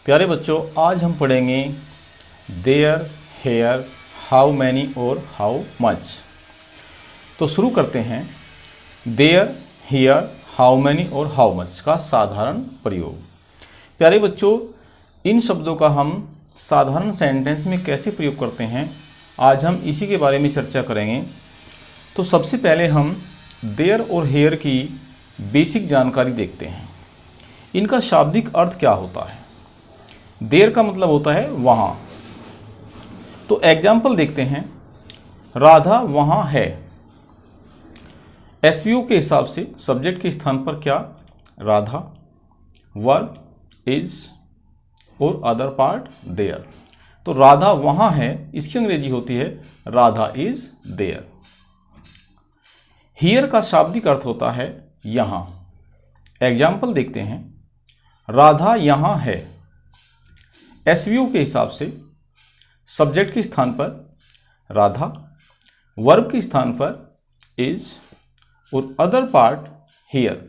प्यारे बच्चों, आज हम पढ़ेंगे देयर, हेयर, हाउ मैनी और हाउ मच। तो शुरू करते हैं। देयर, हेयर, हाउ मैनी और हाउ मच का साधारण प्रयोग। प्यारे बच्चों, इन शब्दों का हम साधारण सेंटेंस में कैसे प्रयोग करते हैं, आज हम इसी के बारे में चर्चा करेंगे। तो सबसे पहले हम देयर और हेयर की बेसिक जानकारी देखते हैं। इनका शाब्दिक अर्थ क्या होता है। देयर का मतलब होता है वहाँ। तो एग्जाम्पल देखते हैं। राधा वहाँ है। एसवीओ के हिसाब से सब्जेक्ट के स्थान पर क्या, राधा, वर्ब, इज और अदर पार्ट देयर। तो राधा वहाँ है, इसकी अंग्रेजी होती है राधा इज देयर। हियर का शाब्दिक अर्थ होता है यहाँ। एग्जाम्पल देखते हैं। राधा यहाँ है। एसवीओ के हिसाब से सब्जेक्ट के स्थान पर राधा, वर्ब के स्थान पर इज और अदर पार्ट हियर।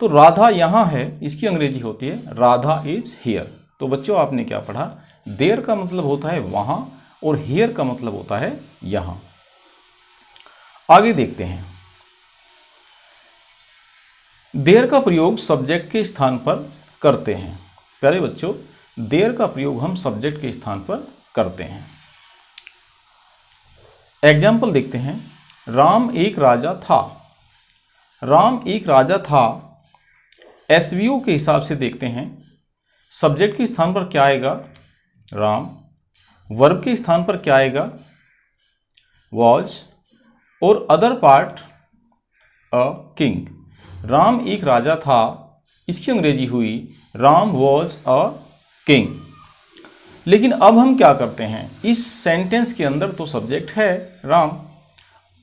तो राधा यहाँ है, इसकी अंग्रेजी होती है राधा इज हियर। तो बच्चों, आपने क्या पढ़ा, देयर का मतलब होता है वहाँ और हियर का मतलब होता है यहाँ। आगे देखते हैं। देयर का प्रयोग सब्जेक्ट के स्थान पर करते हैं। प्यारे बच्चों, देयर का प्रयोग हम सब्जेक्ट के स्थान पर करते हैं। एग्जाम्पल देखते हैं। राम एक राजा था। राम एक राजा था। एसवीओ के हिसाब से देखते हैं। सब्जेक्ट के स्थान पर क्या आएगा, राम। वर्ब के स्थान पर क्या आएगा, वॉज और other part a king. Ram एक राजा था, इसकी अंग्रेजी हुई राम वॉज अ किंग। लेकिन अब हम क्या करते हैं, इस सेंटेंस के अंदर तो सब्जेक्ट है राम।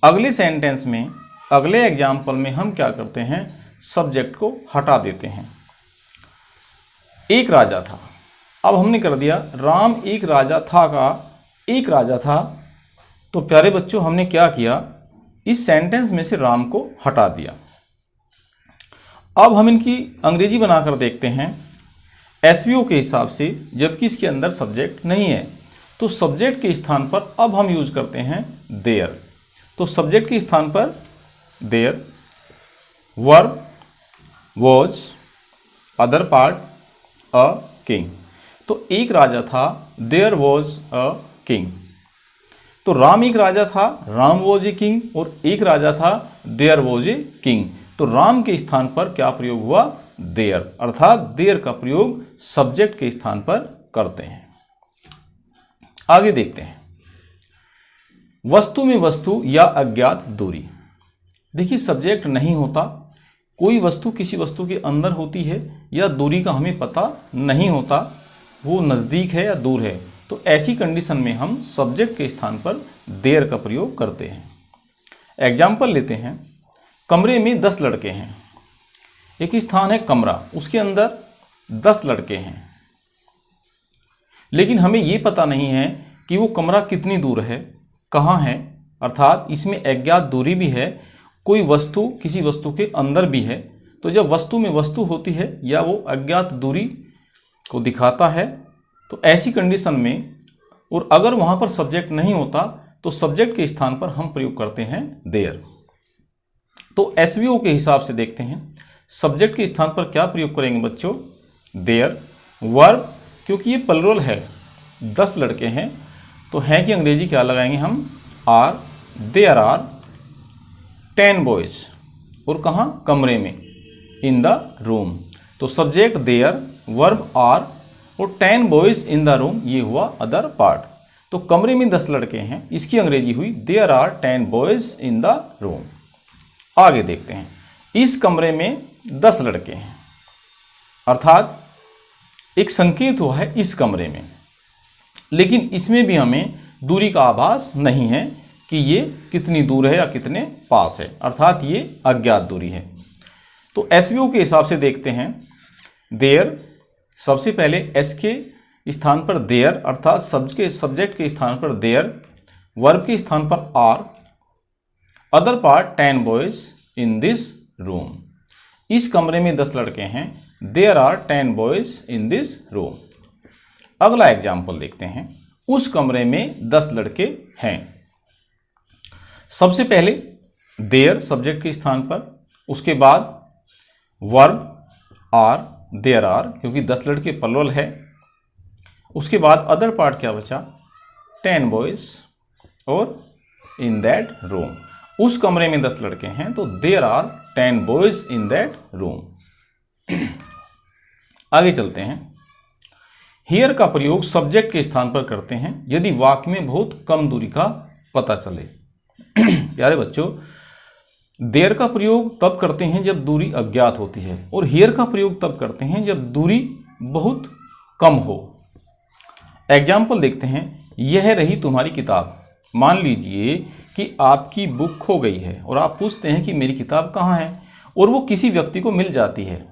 अगले सेंटेंस में, अगले एग्जाम्पल में हम क्या करते हैं, सब्जेक्ट को हटा देते हैं। एक राजा था, अब हमने कर दिया राम एक राजा था का एक राजा था। तो प्यारे बच्चों, हमने क्या किया, इस सेंटेंस में से राम को हटा दिया। अब हम इनकी अंग्रेजी बनाकर देखते हैं एसवीओ के हिसाब से, जबकि इसके अंदर सब्जेक्ट नहीं है। तो सब्जेक्ट के स्थान पर अब हम यूज करते हैं देयर। तो सब्जेक्ट के स्थान पर there, verb was, other part a king. तो एक राजा था, देयर वॉज अ किंग। तो राम एक राजा था, राम वॉज ए किंग, और एक राजा था, देयर वॉज ए किंग। तो राम के स्थान पर क्या प्रयोग हुआ, देयर, अर्थात देयर का प्रयोग सब्जेक्ट के स्थान पर करते हैं। आगे देखते हैं। वस्तु में वस्तु या अज्ञात दूरी। देखिए, सब्जेक्ट नहीं होता, कोई वस्तु किसी वस्तु के अंदर होती है या दूरी का हमें पता नहीं होता, वो नज़दीक है या दूर है। तो ऐसी कंडीशन में हम सब्जेक्ट के स्थान पर देयर का प्रयोग करते हैं। एग्जाम्पल लेते हैं। कमरे में 10 लड़के हैं। एक स्थान है कमरा, उसके अंदर 10 लड़के हैं, लेकिन हमें ये पता नहीं है कि वो कमरा कितनी दूर है, कहाँ है, अर्थात इसमें अज्ञात दूरी भी है, कोई वस्तु किसी वस्तु के अंदर भी है। तो जब वस्तु में वस्तु होती है या वो अज्ञात दूरी को दिखाता है, तो ऐसी कंडीशन में, और अगर वहाँ पर सब्जेक्ट नहीं होता, तो सब्जेक्ट के स्थान पर हम प्रयोग करते हैं देयर। तो एसवीओ के हिसाब से देखते हैं। सब्जेक्ट के स्थान पर क्या प्रयोग करेंगे बच्चों, देयर। वर्ब, क्योंकि ये प्लुरल है, 10 लड़के हैं, तो हैं की अंग्रेजी क्या लगाएंगे हम, आर। देयर आर 10 बॉयज, और कहाँ, कमरे में, इन द रूम। तो सब्जेक्ट देयर, वर्ब आर और 10 बॉयज इन द रूम, ये हुआ अदर पार्ट। तो कमरे में 10 लड़के हैं, इसकी अंग्रेजी हुई there are 10 boys in the room. आगे देखते हैं। इस कमरे में 10 लड़के हैं, अर्थात एक संकेत हुआ है इस कमरे में, लेकिन इसमें भी हमें दूरी का आभास नहीं है कि ये कितनी दूर है या कितने पास है, अर्थात ये अज्ञात दूरी है। तो एसवीओ के हिसाब से देखते हैं। देयर, सबसे पहले एस के स्थान पर देयर, अर्थात सब्जेक्ट के स्थान पर देयर, वर्ब के स्थान पर are, other part 10 boys in this room. इस कमरे में 10 लड़के हैं, there are 10 boys in this room. अगला एग्जाम्पल देखते हैं। उस कमरे में 10 लड़के हैं। सबसे पहले देयर सब्जेक्ट के स्थान पर, उसके बाद वर्ब आर, देयर आर क्योंकि 10 लड़के प्लुरल है, उसके बाद अदर पार्ट क्या बचा, 10 बॉयज और इन दैट रूम। उस कमरे में 10 लड़के हैं तो there are 10 boys in that room. आगे चलते हैं। हियर का प्रयोग सब्जेक्ट के स्थान पर करते हैं यदि वाक्य में बहुत कम दूरी का पता चले। प्यारे बच्चों, देयर का प्रयोग तब करते हैं जब दूरी अज्ञात होती है और हियर का प्रयोग तब करते हैं जब दूरी बहुत कम हो। एग्जाम्पल देखते हैं। यह रही तुम्हारी किताब। मान लीजिए कि आपकी बुक खो गई है और आप पूछते हैं कि मेरी किताब कहाँ है, और वो किसी व्यक्ति को मिल जाती है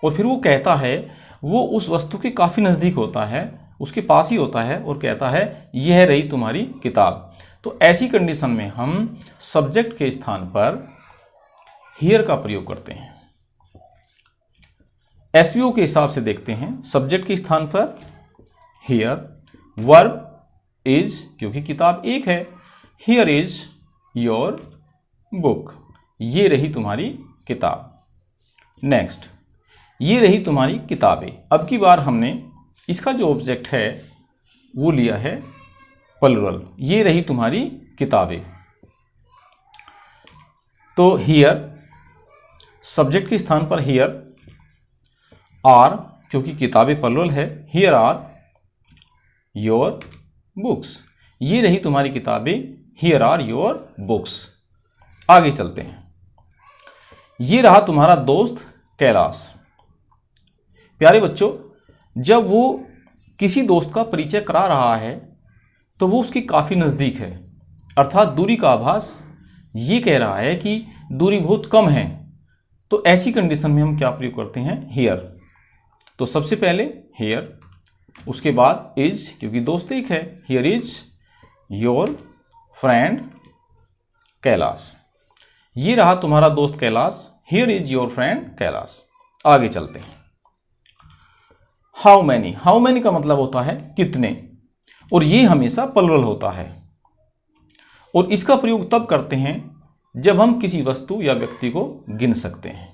और फिर वो कहता है, वो उस वस्तु के काफ़ी नज़दीक होता है, उसके पास ही होता है और कहता है यह रही तुम्हारी किताब। तो ऐसी कंडीशन में हम सब्जेक्ट के स्थान पर हियर का प्रयोग करते हैं। एसवीओ के हिसाब से देखते हैं। सब्जेक्ट के स्थान पर हियर, वर्ब इज क्योंकि किताब एक है, हियर इज योर बुक, ये रही तुम्हारी किताब। नेक्स्ट, ये रही तुम्हारी किताबें। अब की बार हमने इसका जो ऑब्जेक्ट है वो लिया है प्लुरल, ये रही तुम्हारी किताबें। तो हियर सब्जेक्ट के स्थान पर हियर, आर क्योंकि किताबें प्लुरल है, हियर आर योर बुक्स, ये रही तुम्हारी किताबें, हियर आर योर बुक्स। आगे चलते हैं। ये रहा तुम्हारा दोस्त कैलाश। प्यारे बच्चों, जब वो किसी दोस्त का परिचय करा रहा है तो वो उसके काफ़ी नज़दीक है, अर्थात दूरी का आभास ये कह रहा है कि दूरी बहुत कम है। तो ऐसी कंडीशन में हम क्या प्रयोग करते हैं, हियर। तो सबसे पहले हियर, उसके बाद इज क्योंकि दोस्त एक है, here is your friend Kailash, ये रहा तुम्हारा दोस्त Kailash, here is your friend Kailash. आगे चलते हैं। हाउ मैनी, हाउ मैनी का मतलब होता है कितने, और ये हमेशा प्लुरल होता है और इसका प्रयोग तब करते हैं जब हम किसी वस्तु या व्यक्ति को गिन सकते हैं,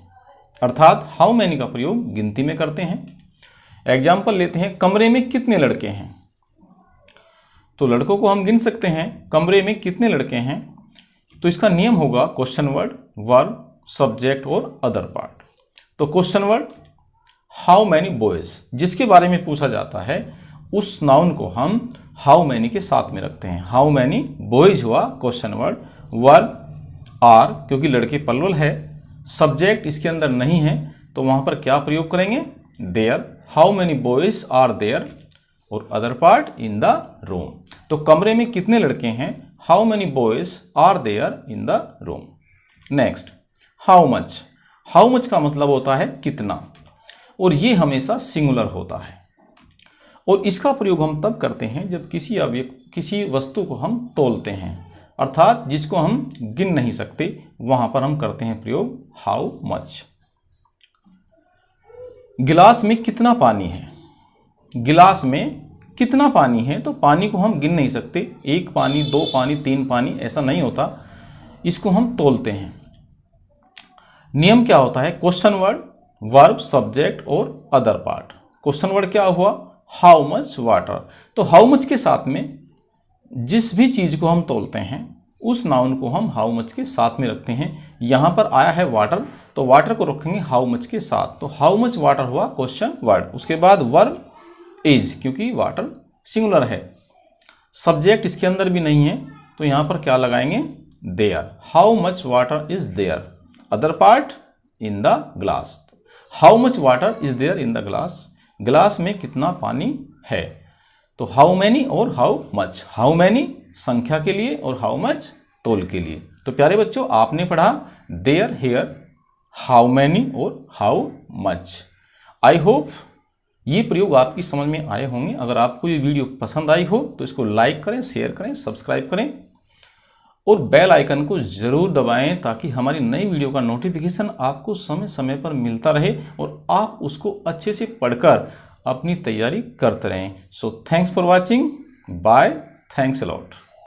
अर्थात हाउ मैनी का प्रयोग गिनती में करते हैं। एग्जाम्पल लेते हैं। कमरे में कितने लड़के हैं, तो लड़कों को हम गिन सकते हैं। कमरे में कितने लड़के हैं, तो इसका नियम होगा क्वेश्चन वर्ड, वर्ब, सब्जेक्ट और अदर पार्ट। तो question word how many boys, जिसके बारे में पूछा जाता है उस नाउन को हम हाउ मैनी के साथ में रखते हैं। हाउ मैनी बॉयज हुआ क्वेश्चन वर्ड, वर्ब आर क्योंकि लड़के प्लुरल है, सब्जेक्ट इसके अंदर नहीं है तो वहां पर क्या प्रयोग करेंगे, there, how many boys are there, और other part in the room. तो कमरे में कितने लड़के हैं, how many boys are there in the room. Next, how much, how much का मतलब होता है कितना, और ये हमेशा सिंगुलर होता है और इसका प्रयोग हम तब करते हैं जब किसी वस्तु को हम तोलते हैं, अर्थात जिसको हम गिन नहीं सकते, वहां पर हम करते हैं प्रयोग हाउ मच। गिलास में कितना पानी है, गिलास में कितना पानी है, तो पानी को हम गिन नहीं सकते, 1 पानी, 2 पानी, 3 पानी, ऐसा नहीं होता, इसको हम तोलते हैं। नियम क्या होता है, क्वेश्चन वर्ड, वर्ब, सब्जेक्ट और अदर पार्ट। क्वेश्चन वर्ड क्या हुआ, हाउ मच वाटर, तो हाउ मच के साथ में जिस भी चीज को हम तोलते हैं उस नाउन को हम हाउ मच के साथ में रखते हैं। यहां पर आया है वाटर, तो वाटर को रखेंगे हाउ मच के साथ, तो हाउ मच वाटर हुआ क्वेश्चन वर्ड। उसके बाद वर्ब इज क्योंकि वाटर सिंगुलर है, सब्जेक्ट इसके अंदर भी नहीं है तो यहां पर क्या लगाएंगे, there, how much water is there. Other part in the glass, how much water is there in the glass, glass में कितना पानी है। तो हाउ मैनी और हाउ मच, हाउ मैनी संख्या के लिए और हाउ मच तोल के लिए। तो प्यारे बच्चों, आपने पढ़ा देयर, हियर, हाउ मैनी और हाउ मच। आई होप ये प्रयोग आपकी समझ में आए होंगे। अगर आपको ये वीडियो पसंद आई हो तो इसको लाइक करें, शेयर करें, सब्सक्राइब करें और बेल आइकन को ज़रूर दबाएं ताकि हमारी नई वीडियो का नोटिफिकेशन आपको समय समय पर मिलता रहे और आप उसको अच्छे से पढ़कर अपनी तैयारी करते रहें। So thanks for watching, bye, thanks a lot.